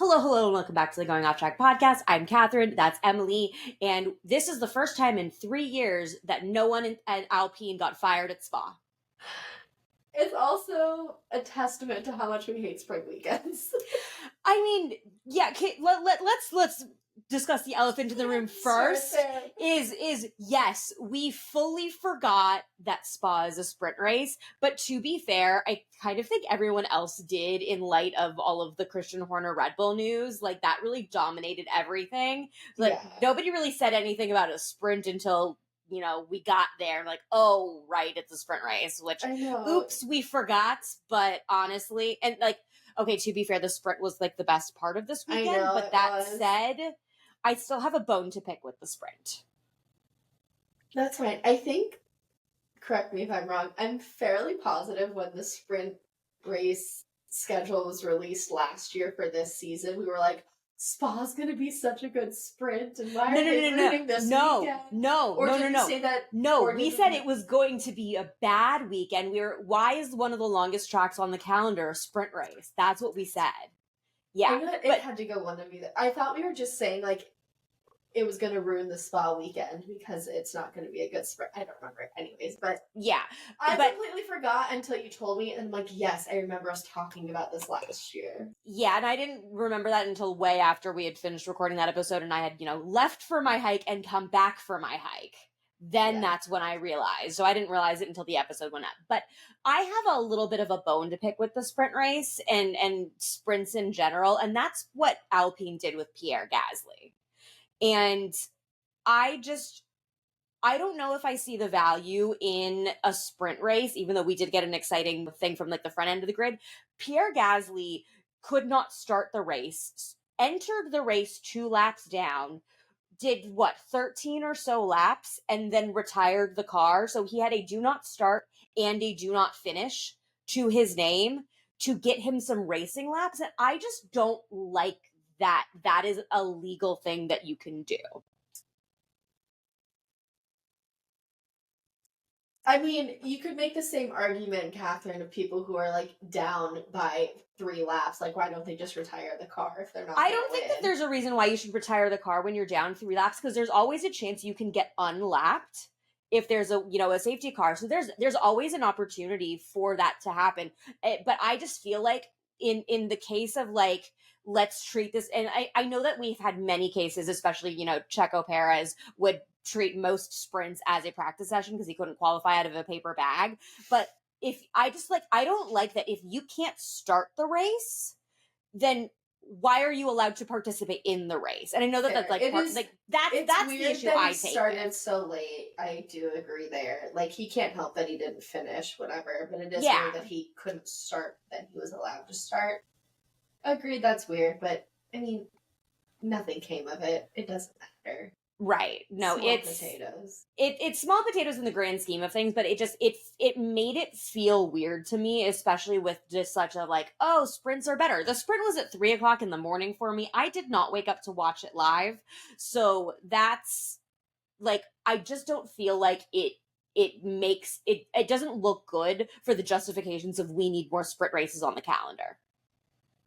Hello, and welcome back to the Going Off Track podcast. I'm Kathryn, that's Emily, and this is the first time in 3 years that no one at Alpine got fired at Spa. It's also a testament to how much we hate spring weekends. I mean, yeah, let's discuss the elephant in the room first. Is yes, we fully forgot that Spa is a sprint race, but to be fair, I kind of think everyone else did in light of all of the Christian Horner Red Bull news. Like, that really dominated everything. Like, nobody really said anything about a sprint until, you know, we got there. Like, oh, right, it's a sprint race, which, oops, we forgot. But honestly, and like, okay, to be fair, the sprint was like the best part of this weekend. But that said, I still have a bone to pick with the sprint. That's fine. I think, correct me if I'm wrong, I'm fairly positive when the sprint race schedule was released last year for this season, we were like, Spa's gonna be such a good sprint, and why are they ruining this weekend? No. Say that? No, we said it was going to be a bad weekend. Why is one of the longest tracks on the calendar a sprint race? That's what we said. Yeah, it had to go one of either. I thought we were just saying like it was going to ruin the Spa weekend because it's not going to be a good sprint. I don't remember anyways, but yeah. I completely forgot until you told me, and like, yes, I remember us talking about this last year. Yeah, and I didn't remember that until way after we had finished recording that episode and I had, left for my hike and come back for my hike. Then that's when I realized. So I didn't realize it until the episode went up. But I have a little bit of a bone to pick with the sprint race and sprints in general, and that's what Alpine did with Pierre Gasly. And I don't know if I see the value in a sprint race, even though we did get an exciting thing from like the front end of the grid. Pierre Gasly could not start the race, entered the race 2 laps down, did 13 or so laps, and then retired the car. So he had a do not start and a do not finish to his name to get him some racing laps. And I just don't like that. That is a legal thing that you can do. I mean, you could make the same argument, Kathryn, of people who are like down by 3 laps. Like, why don't they just retire the car if they're not? I don't think that there's a reason why you should retire the car when you're down 3 laps, because there's always a chance you can get unlapped if there's a safety car. So there's always an opportunity for that to happen. But I just feel like in the case of like, let's treat this, and I know that we've had many cases, especially, Checo Perez would treat most sprints as a practice session because he couldn't qualify out of a paper bag. But I don't like that if you can't start the race, then why are you allowed to participate in the race? And I know that that's like that's the issue I take. Started so late. I do agree there. Like, he can't help that he didn't finish, whatever. But it is weird that he couldn't start, that he was allowed to start. Agreed, that's weird, but I mean, nothing came of it. It doesn't matter. Right. No, potatoes. It's small potatoes in the grand scheme of things, but it made it feel weird to me, especially with just such a like, oh, sprints are better. The sprint was at 3:00 in the morning for me. I did not wake up to watch it live. So that's like, I just don't feel like it makes it doesn't look good for the justifications of we need more sprint races on the calendar.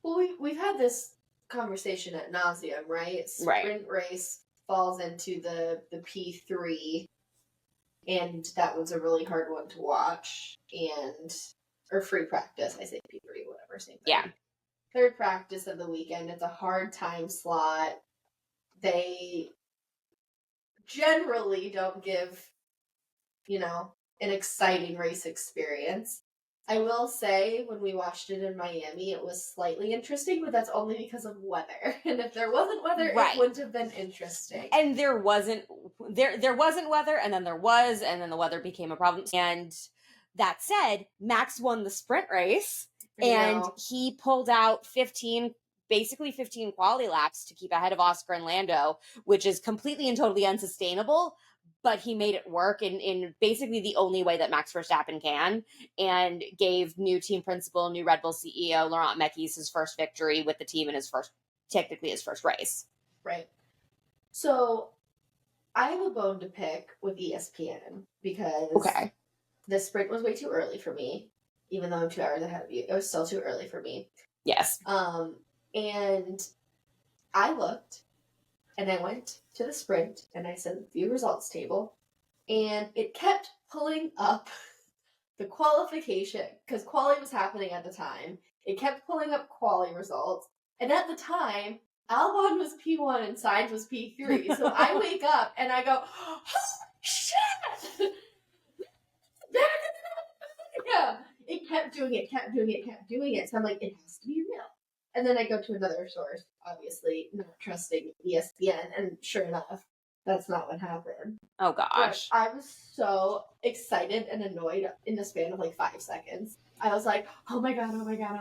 Well, we've had this conversation ad nauseum, right? Sprint race falls into the P3, and that was a really hard one to watch, or free practice, I say P3, whatever, same thing. Yeah. Third practice of the weekend, it's a hard time slot. They generally don't give, an exciting race experience. I will say, when we watched it in Miami, it was slightly interesting, but that's only because of weather. And if there wasn't weather, it wouldn't have been interesting. And there wasn't weather, and then there was, and then the weather became a problem. And that said, Max won the sprint race, and he pulled out 15 quality laps to keep ahead of Oscar and Lando, which is completely and totally unsustainable. But he made it work in basically the only way that Max Verstappen can, and gave new team principal, new Red Bull CEO, Laurent Mekies, his first victory with the team in his first race. Right. So I have a bone to pick with ESPN because the sprint was way too early for me, even though I'm 2 hours ahead of you. It was still too early for me. Yes. And I looked and I went to the sprint and I said view results table, and it kept pulling up the qualification, because quali was happening at the time. It kept pulling up quali results, and at the time, Albon was P1 and Sainz was P3. So I wake up and I go, oh, shit! Yeah. It kept doing it. So I'm like, it has to be real. And then I go to another source, obviously not trusting ESPN, and sure enough, that's not what happened. Oh gosh. But I was so excited and annoyed in the span of like 5 seconds. I was like, oh my god. And I was like, God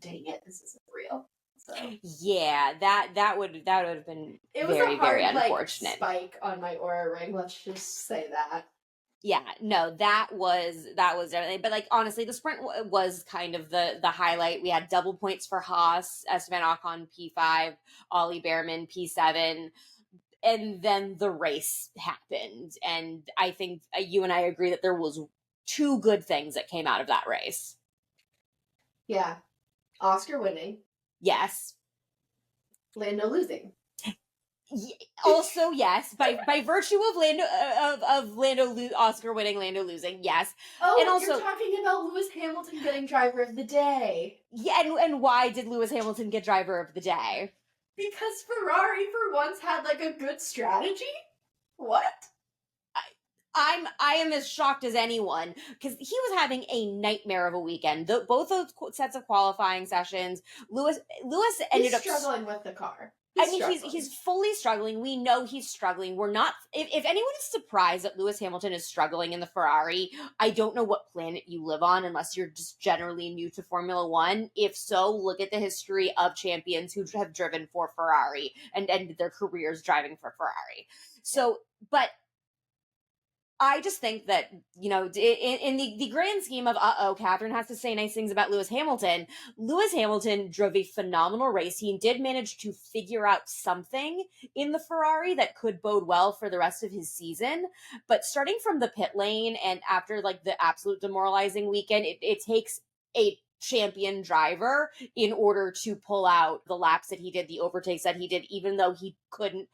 dang it, this isn't real. So yeah, that would have been it was very, a hard, very unfortunate. spike on my Aura ring, let's just say that. Yeah, no, that was everything. But like honestly, the sprint was kind of the highlight. We had double points for Haas, Esteban Ocon P5, Ollie Behrman P7, and then the race happened. And I think you and I agree that there was 2 good things that came out of that race. Yeah, Oscar winning. Yes. Lando losing. Also, yes, by virtue of Oscar winning, Lando losing, yes. Oh, and also you're talking about Lewis Hamilton getting driver of the day. Yeah, and why did Lewis Hamilton get driver of the day? Because Ferrari for once had like a good strategy? What? I am as shocked as anyone, because he was having a nightmare of a weekend. Both those sets of qualifying sessions, Lewis ended up struggling with the car. He's fully struggling. We know he's struggling. We're not. If anyone is surprised that Lewis Hamilton is struggling in the Ferrari, I don't know what planet you live on, unless you're just generally new to Formula One. If so, look at the history of champions who have driven for Ferrari and ended their careers driving for Ferrari. So, but I just think that, you know, in the grand scheme of, Kathryn has to say nice things about Lewis Hamilton drove a phenomenal race. He did manage to figure out something in the Ferrari that could bode well for the rest of his season. But starting from the pit lane and after, like, the absolute demoralizing weekend, it takes a champion driver in order to pull out the laps that he did, the overtakes that he did, even though he couldn't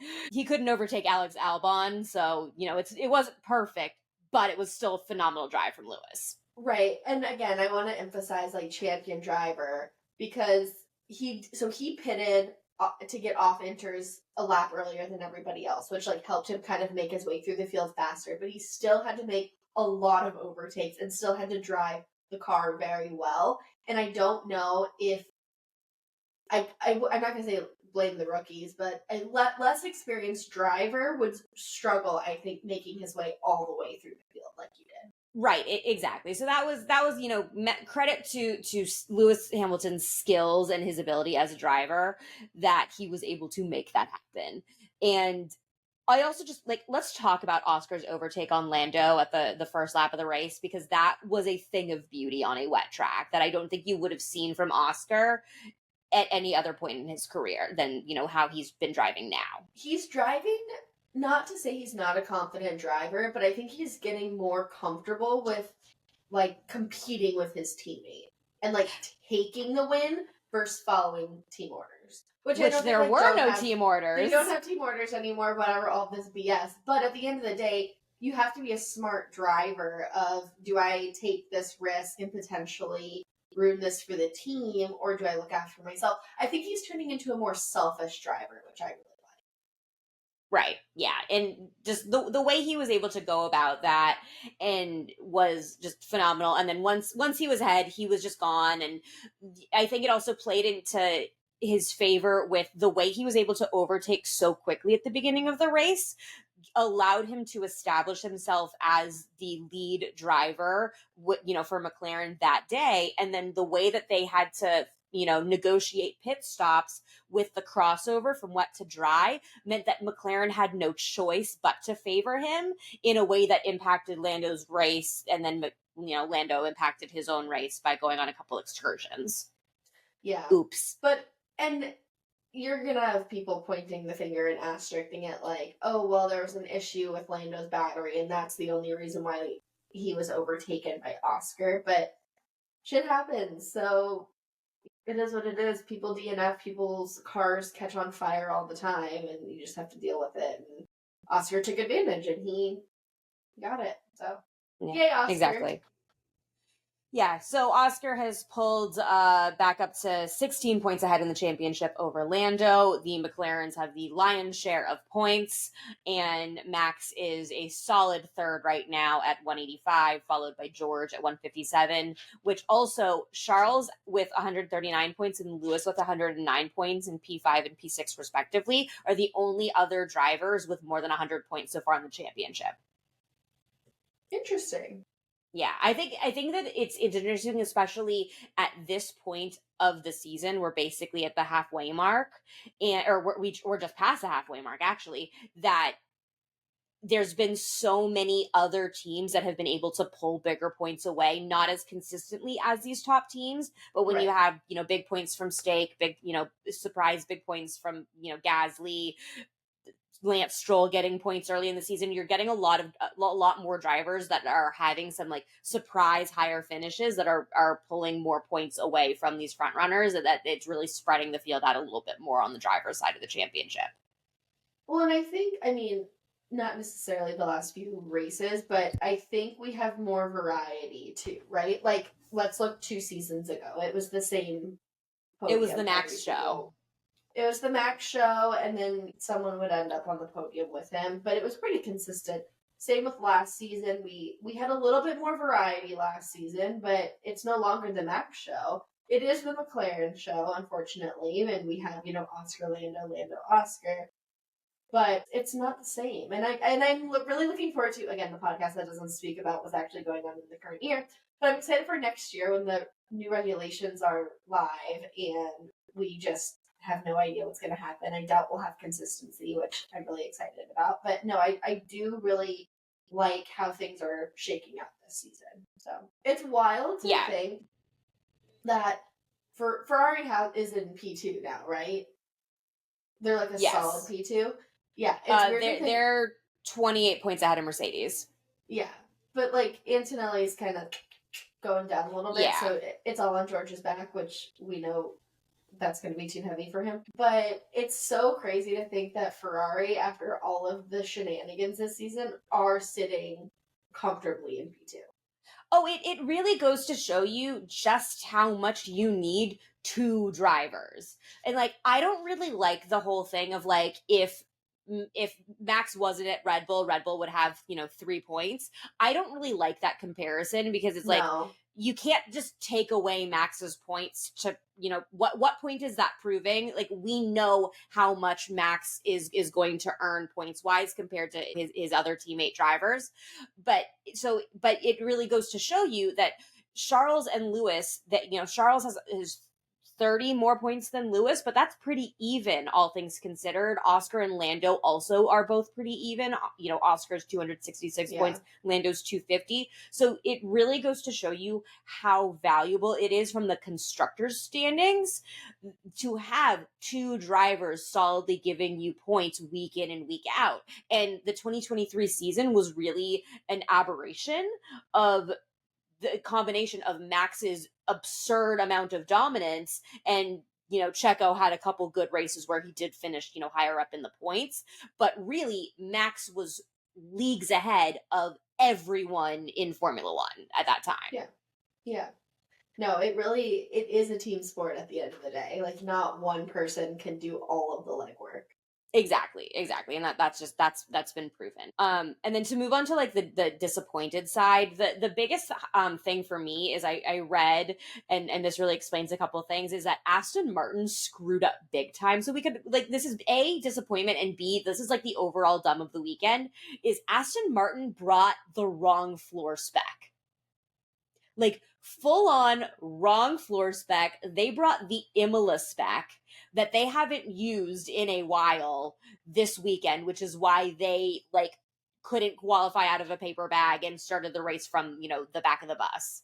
overtake Alex Albon. So, you know, it wasn't perfect, but it was still a phenomenal drive from Lewis. Right. And again, I want to emphasize like champion driver, because he pitted to get off inters a lap earlier than everybody else, which like helped him kind of make his way through the field faster, but he still had to make a lot of overtakes and still had to drive the car very well. And I don't know if I'm not going to say blame the rookies, but a less experienced driver would struggle, I think, making his way all the way through the field like you did. Right, exactly. So that was, you know, credit to Lewis Hamilton's skills and his ability as a driver that he was able to make that happen. And I also just, like, let's talk about Oscar's overtake on Lando at the first lap of the race, because that was a thing of beauty on a wet track that I don't think you would have seen from Oscar at any other point in his career than, you know, how he's been driving now. He's driving, not to say he's not a confident driver, but I think he's getting more comfortable with, like, competing with his teammate and, like, taking the win versus following team orders. Which there were no team orders. They don't have team orders anymore, whatever, all this BS. But at the end of the day, you have to be a smart driver of, do I take this risk and potentially ruin this for the team, or do I look after myself? I think he's turning into a more selfish driver, which I really like. Right, yeah. And just the way he was able to go about that and was just phenomenal. And then once he was ahead, he was just gone. And I think it also played into his favor with the way he was able to overtake so quickly at the beginning of the race, allowed him to establish himself as the lead driver, you know, for McLaren that day. And then the way that they had to, you know, negotiate pit stops with the crossover from wet to dry meant that McLaren had no choice but to favor him in a way that impacted Lando's race. And then, you know, Lando impacted his own race by going on a couple excursions. Yeah. Oops. But, and you're gonna have people pointing the finger and asterisking it like, oh, well, there was an issue with Lando's battery, and that's the only reason why he was overtaken by Oscar. But shit happens, so It is what it is. People DNF, people's cars catch on fire all the time, and you just have to deal with it. And Oscar took advantage, and he got it. So, yay, Oscar. Exactly. Yeah, so Oscar has pulled back up to 16 points ahead in the championship over Lando. The McLarens have the lion's share of points, and Max is a solid third right now at 185, followed by George at 157, which also Charles with 139 points and Lewis with 109 points in P5 and P6 respectively are the only other drivers with more than 100 points so far in the championship. Interesting. Yeah, I think that it's interesting, especially at this point of the season. We're basically at the halfway mark, we're just past the halfway mark, actually. That there's been so many other teams that have been able to pull bigger points away, not as consistently as these top teams, but when you have big points from Stake, big surprise big points from Gasly, Lance Stroll getting points early in the season, you're getting a lot more drivers that are having some like surprise higher finishes that are pulling more points away from these front runners, and that it's really spreading the field out a little bit more on the driver's side of the championship. Well, and I think, not necessarily the last few races, but I think we have more variety too, right? Like, let's look 2 seasons ago. It was the same podium. It was the Max show. It was the Max show, and then someone would end up on the podium with him, but it was pretty consistent. Same with last season. We had a little bit more variety last season, but it's no longer the Max show. It is the McLaren show, unfortunately, and we have, Oscar, Lando, Oscar, but it's not the same. And I'm really looking forward to, again, the podcast that doesn't speak about what's actually going on in the current year, but I'm excited for next year when the new regulations are live and we just have no idea what's going to happen. I doubt we'll have consistency, which I'm really excited about. But no, I do really like how things are shaking out this season. So it's wild to think that Ferrari is in P2 now, right? They're like a solid P2. Yeah, it's weird. They're 28 points ahead of Mercedes. Yeah, but like Antonelli's kind of going down a little bit, so it's all on George's back, which we know that's going to be too heavy for him. But it's so crazy to think that Ferrari, after all of the shenanigans this season, are sitting comfortably in P2. Oh, it really goes to show you just how much you need 2 drivers. And like, I don't really like the whole thing of like, if Max wasn't at Red Bull would have, 3 points. I don't really like that comparison because it's like, you can't just take away Max's points to, what point is that proving? Like, we know how much Max is going to earn points wise compared to his other teammate drivers. But it really goes to show you that Charles and Lewis, that, Charles has his 30 more points than Lewis, but that's pretty even, all things considered. Oscar and Lando also are both pretty even. Oscar's 266 points, Lando's 250. So it really goes to show you how valuable it is from the constructors' standings to have 2 drivers solidly giving you points week in and week out. And the 2023 season was really an aberration of the combination of Max's absurd amount of dominance and Checo had a couple good races where he did finish higher up in the points, but really Max was leagues ahead of everyone in Formula 1 at that time. Yeah. No, it is a team sport at the end of the day. Like, not one person can do all of the legwork. Exactly. And that's been proven. And then to move on to like the disappointed side, the biggest thing for me is I read, and this really explains a couple of things, is that Aston Martin screwed up big time. So we could, like, this is A, disappointment, and B, this is like the overall dumb of the weekend, is Aston Martin brought the wrong floor spec. Like, full on wrong floor spec. They brought the Imola spec that they haven't used in a while this weekend, which is why they like couldn't qualify out of a paper bag and started the race from, the back of the bus.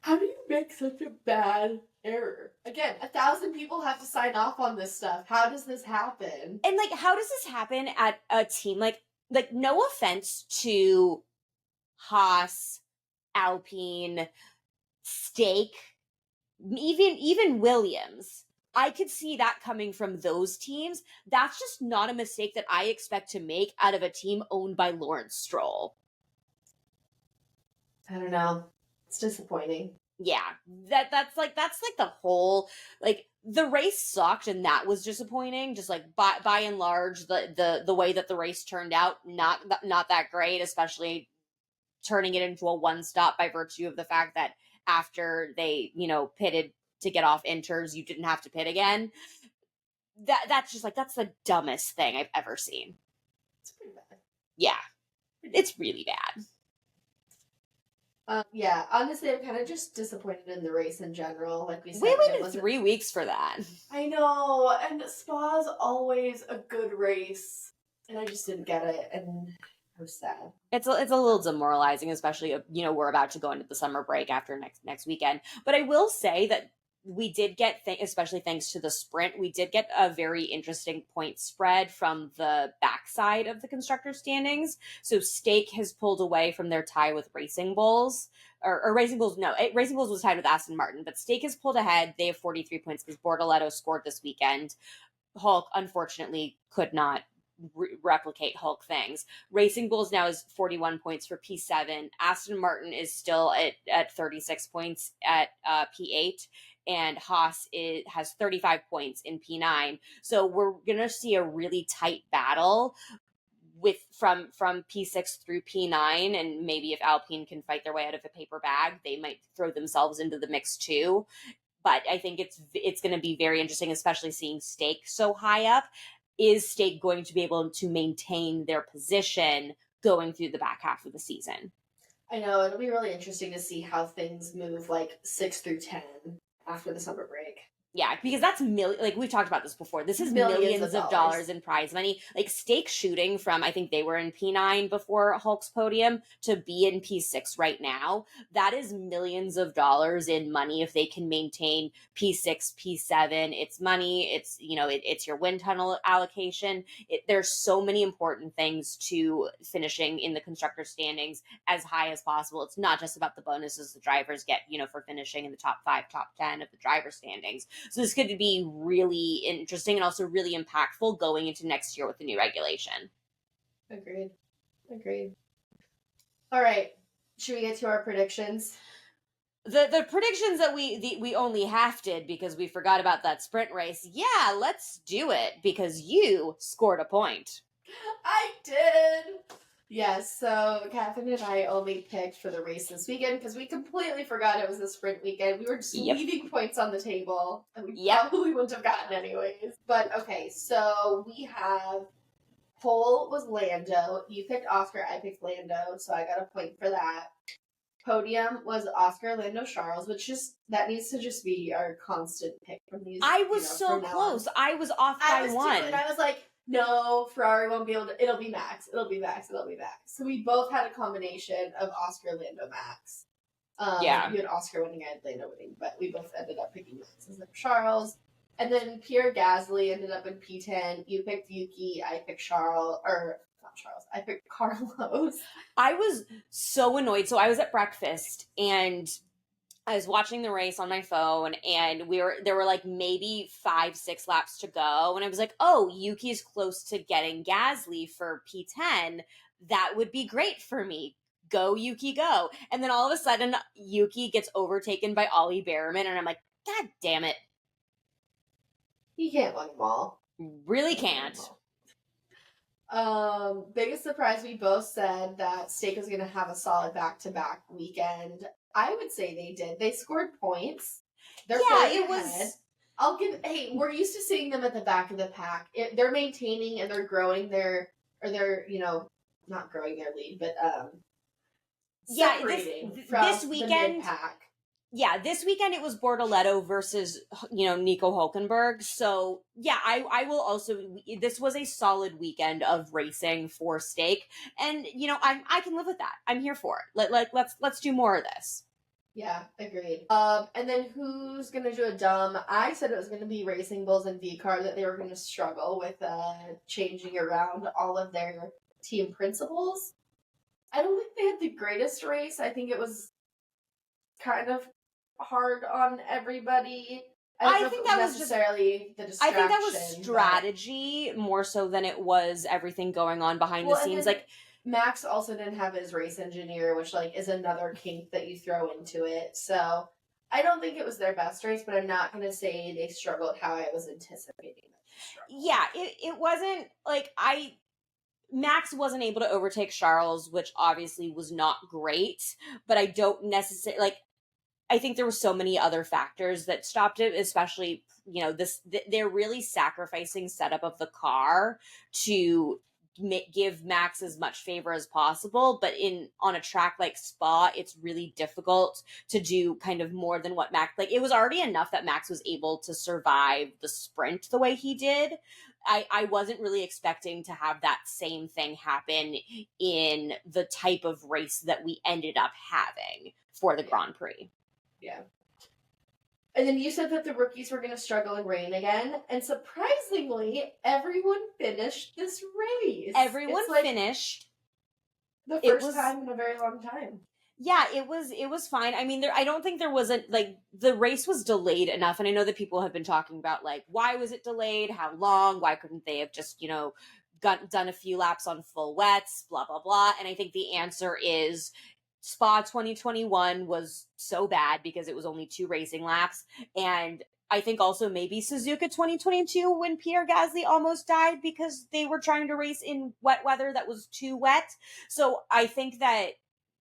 How do you make such a bad error? Again, 1,000 people have to sign off on this stuff. How does this happen? And like, how does this happen at a team like no offense to Haas, Alpine, Stake, even Williams. I could see that coming from those teams. That's just not a mistake that I expect to make out of a team owned by Lawrence Stroll. I don't know. It's disappointing. Yeah, that's like the whole, like, the race sucked and that was disappointing. Just like by and large, the way that the race turned out, not that great, especially turning it into a one stop by virtue of the fact that after they, pitted to get off inters, you didn't have to pit again. That's just like, that's the dumbest thing I've ever seen. It's pretty bad. Yeah, it's really bad. Yeah, honestly, I'm kind of just disappointed in the race in general. Like we said, we waited 3 weeks for that. I know, and Spa's always a good race, and I just didn't get it, and I was sad. It's a little demoralizing, especially, we're about to go into the summer break after next weekend. But I will say that we did get, especially thanks to the sprint, we did get a very interesting point spread from the backside of the constructor standings. So Stake has pulled away from their tie with Racing Bulls. Or Racing Bulls, no. Racing Bulls was tied with Aston Martin, but Stake has pulled ahead. They have 43 points because Bortoletto scored this weekend. Hulk, unfortunately, could not replicate Hulk things. Racing Bulls now is 41 points for P7. Aston Martin is still at 36 points at P8. And Haas has 35 points in P9. So we're going to see a really tight battle from P6 through P9. And maybe if Alpine can fight their way out of a paper bag, they might throw themselves into the mix too. But I think it's going to be very interesting, especially seeing Stake so high up. Is Stake going to be able to maintain their position going through the back half of the season? I know, it'll be really interesting to see how things move, like 6 through 10 after the summer break. Yeah, because that's like we've talked about this before. This is millions of dollars in prize money. Like Stake shooting from, I think they were in P9 before Hulk's podium to be in P6 right now. That is millions of dollars in money if they can maintain P6, P7. It's money. It's, it's your wind tunnel allocation. There's so many important things to finishing in the constructor standings as high as possible. It's not just about the bonuses the drivers get, for finishing in the top 5, top 10 of the driver standings. So this could be really interesting and also really impactful going into next year with the new regulation. Agreed. All right. Should we get to our predictions? The predictions that we only half did because we forgot about that sprint race. Yeah, let's do it because you scored a point. I did. Yes, so Kathryn and I only picked for the race this weekend because we completely forgot it was a sprint weekend. We were just leaving points on the table, and we probably wouldn't have gotten anyways. But okay, so we have pole was Lando. You picked Oscar, I picked Lando, so I got a point for that. Podium was Oscar, Lando, Charles, that needs to just be our constant pick from these. I was so close. I was off by one. And I was like, no, Ferrari won't be able to. It'll be Max. So we both had a combination of Oscar, Lando, Max. You had Oscar winning, I had Lando winning, but we both ended up picking Max instead of Charles. And then Pierre Gasly ended up in P10. You picked Yuki. I picked I picked Carlos. I was so annoyed. So I was at breakfast and I was watching the race on my phone and there were like maybe 5-6 laps to go. And I was like, oh, Yuki's close to getting Gasly for P10. That would be great for me. Go, Yuki, go. And then all of a sudden, Yuki gets overtaken by Ollie Behrman. And I'm like, God damn it. You can't win them all. Really can't. Biggest surprise, we both said that Stake was going to have a solid back-to-back weekend. I would say they did. They scored points. We're used to seeing them at the back of the pack. They're maintaining and they're growing not growing their lead, but separating from this weekend, the mid-pack. Yeah, this weekend it was Bortoletto versus, Nico Hulkenberg. So, yeah, I will also, this was a solid weekend of racing for Stake. And, I can live with that. I'm here for it. Let's do more of this. Yeah, agreed. And then who's going to do a dumb? I said it was going to be Racing Bulls and VCAR, that they were going to struggle with changing around all of their team principles. I don't think they had the greatest race. I think it was kind of hard on everybody. I think that was necessarily the distraction. I think that was strategy more so than it was everything going on behind the scenes. Like, Max also didn't have his race engineer, which like is another kink that you throw into it. So I don't think it was their best race, but I'm not going to say they struggled how I was anticipating them to struggle. Yeah, it wasn't like Max wasn't able to overtake Charles, which obviously was not great, but I don't necessarily, like, I think there were so many other factors that stopped it, especially, you know, they're really sacrificing setup of the car to give Max as much favor as possible, but on a track like Spa, it's really difficult to do kind of more than what Max, like, it was already enough that Max was able to survive the sprint the way he did. I wasn't really expecting to have that same thing happen in the type of race that we ended up having for the Grand Prix. Yeah. And then you said that the rookies were going to struggle in rain again. And surprisingly, everyone finished this race. Everyone finished. The first time in a very long time. Yeah, it was fine. I mean, I don't think there wasn't, like, the race was delayed enough. And I know that people have been talking about, like, why was it delayed? How long? Why couldn't they have just, you know, done a few laps on full wets? Blah, blah, blah. And I think the answer is Spa 2021 was so bad because it was only 2 racing laps. And I think also maybe Suzuka 2022 when Pierre Gasly almost died because they were trying to race in wet weather that was too wet. So I think that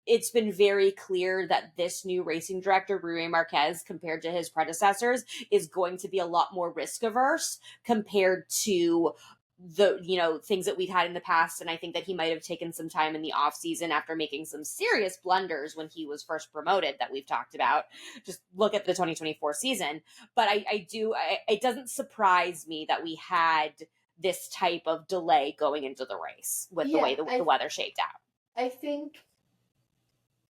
it's been very clear that this new racing director, Rui Marquez, compared to his predecessors, is going to be a lot more risk averse compared to the, you know, things that we've had in the past. And I think that he might have taken some time in the off season after making some serious blunders when he was first promoted that we've talked about. Just look at the 2024 season. But it doesn't surprise me that we had this type of delay going into the race with the way the weather shaped out. I think,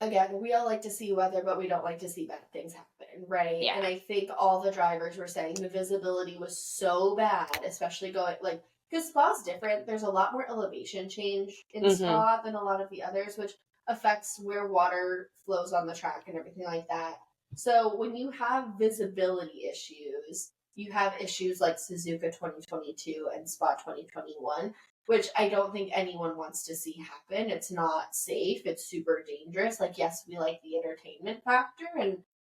again, we all like to see weather, but we don't like to see bad things happen, right? Yeah. And I think all the drivers were saying the visibility was so bad, especially going, like, because Spa's different. There's a lot more elevation change in Spa than a lot of the others, which affects where water flows on the track and everything like that. So when you have visibility issues, you have issues like Suzuka 2022 and Spa 2021, which I don't think anyone wants to see happen. It's not safe. It's super dangerous. Like, yes, we like the entertainment factor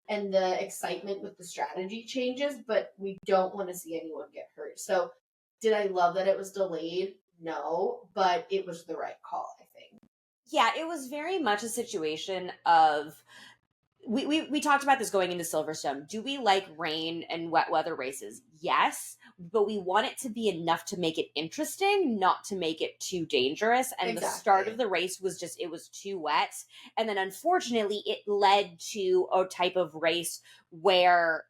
and the excitement with the strategy changes, but we don't want to see anyone get hurt. So did I love that it was delayed? No, but it was the right call, I think. Yeah, it was very much a situation of, we talked about this going into Silverstone. Do we like rain and wet weather races? Yes, but we want it to be enough to make it interesting, not to make it too dangerous. And The start of the race was just, it was too wet. And then unfortunately it led to a type of race where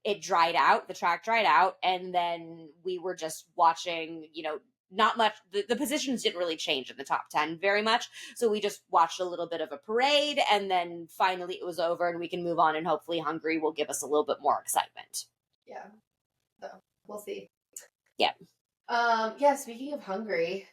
it dried out, the track dried out, and then we were just watching, you know, not much, the positions didn't really change in the top 10 very much, so we just watched a little bit of a parade, and then finally it was over and we can move on, and hopefully Hungary will give us a little bit more excitement. Yeah, so we'll see. Yeah. Speaking of Hungary,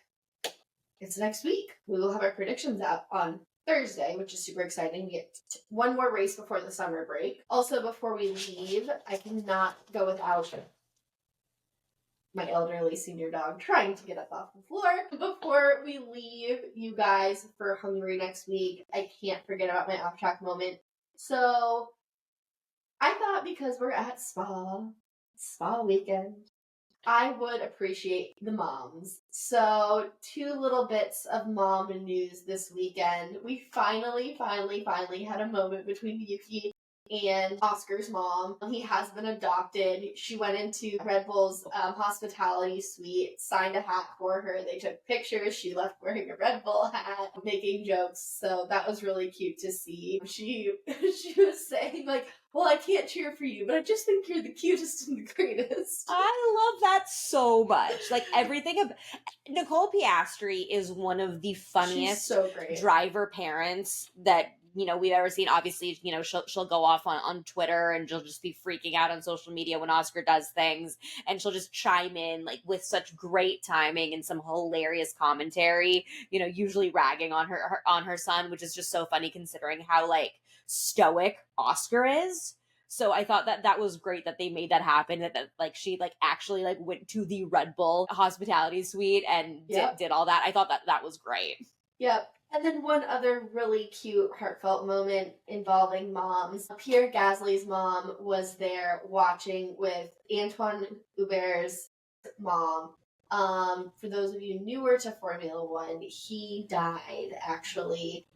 it's next week. We will have our predictions out on Thursday, which is super exciting. We get one more race before the summer break. Also, before we leave, I cannot go without my elderly senior dog trying to get up off the floor. Before we leave you guys for Hungary next week, I can't forget about my off-track moment. So I thought, because we're at Spa weekend, I would appreciate the moms. So 2 little bits of mom news this weekend. We finally had a moment between Yuki and Oscar's mom. He has been adopted. She went into Red Bull's hospitality suite, signed a hat for her. They took pictures. She left wearing a Red Bull hat, making jokes. So that was really cute to see. She was saying, like, well, I can't cheer for you, but I just think you're the cutest and the greatest. I love that so much. Like, everything Nicole Piastri is one of the funniest driver parents that, you know, we've ever seen. Obviously, you know, she'll go off on Twitter and she'll just be freaking out on social media when Oscar does things, and she'll just chime in, like, with such great timing and some hilarious commentary, you know, usually ragging on her son, which is just so funny considering how, like, stoic Oscar is. So I thought that was great that they made that happen, that like she like actually like went to the Red Bull hospitality suite and did all that. I thought that was great. Yep. And then one other really cute, heartfelt moment involving moms. Pierre Gasly's mom was there watching with Antoine Hubert's mom. For those of you newer to Formula One, he died actually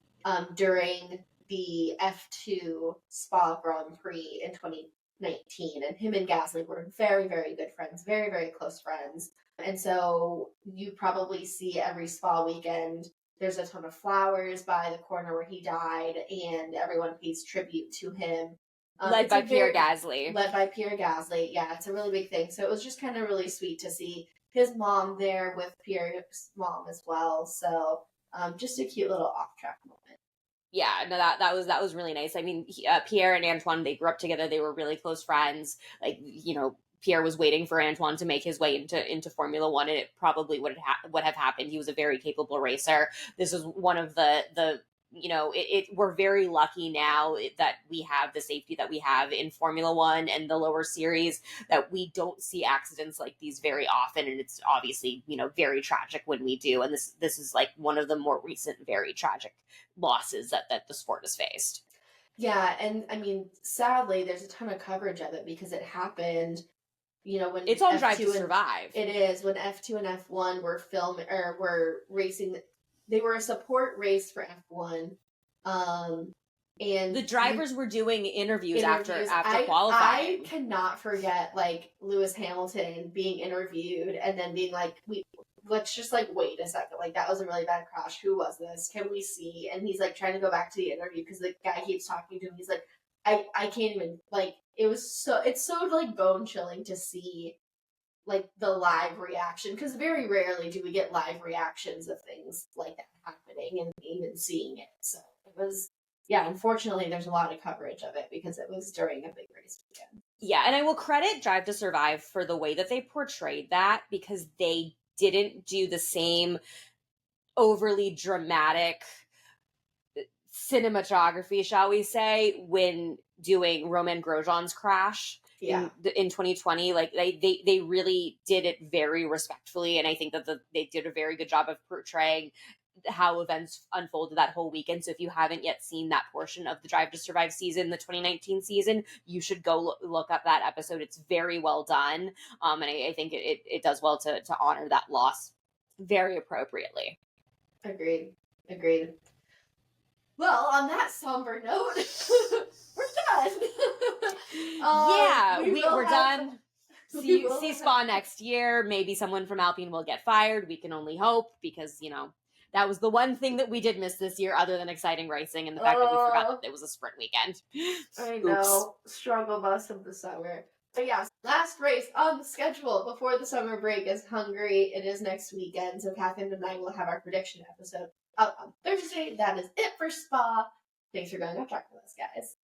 during the F2 Spa Grand Prix in 2019. And him and Gasly were very, very good friends, very, very close friends. And so you probably see every Spa weekend, there's a ton of flowers by the corner where he died, and everyone pays tribute to him. Led by Pierre Gasly. Led by Pierre Gasly, yeah, it's a really big thing. So it was just kind of really sweet to see his mom there with Pierre's mom as well. So just a cute little off-track moment. Yeah, no, that was really nice. I mean, Pierre and Antoine, they grew up together. They were really close friends. Like, you know, Pierre was waiting for Antoine to make his way into Formula One, and it probably would have happened. He was a very capable racer. This is one of the you know, we're very lucky now that we have the safety that we have in Formula One and the lower series, that we don't see accidents like these very often. And it's obviously, you know, very tragic when we do. And this is like one of the more recent, very tragic losses that the sport has faced. Yeah. And I mean, sadly, there's a ton of coverage of it because it happened, you know, when it's on Drive to Survive. It is when F2 and F1 were racing. They were a support race for F1. And the drivers were doing interviews after qualifying. I cannot forget like Lewis Hamilton being interviewed and then being like, let's just like wait a second. Like, that was a really bad crash. Who was this? Can we see? And he's like trying to go back to the interview because the guy keeps talking to him. He's like, I can't even, like, it's so like bone chilling to see like the live reaction, because very rarely do we get live reactions of things like that happening and even seeing it. So it was, yeah, unfortunately there's a lot of coverage of it because it was during a big race weekend. Yeah, and I will credit Drive to Survive for the way that they portrayed that, because they didn't do the same overly dramatic cinematography, shall we say, when doing Romain Grosjean's crash. In 2020, like they really did it very respectfully, and I think that they did a very good job of portraying how events unfolded that whole weekend. So if you haven't yet seen that portion of the Drive to Survive season, the 2019 season, you should go look up that episode. It's very well done, and I think it does well to honor that loss very appropriately. Agreed. Well, on that somber note, we're done. Yeah, we're done. See Spa next year. Maybe someone from Alpine will get fired. We can only hope, because, you know, that was the one thing that we did miss this year, other than exciting racing and the fact that we forgot that it was a sprint weekend. I know. Struggle bus of the summer. But yeah, last race on the schedule before the summer break is Hungary. It is next weekend, so Kathryn and I will have our prediction episode up on Thursday. That is it for Spa. Thanks for going off track with us, guys.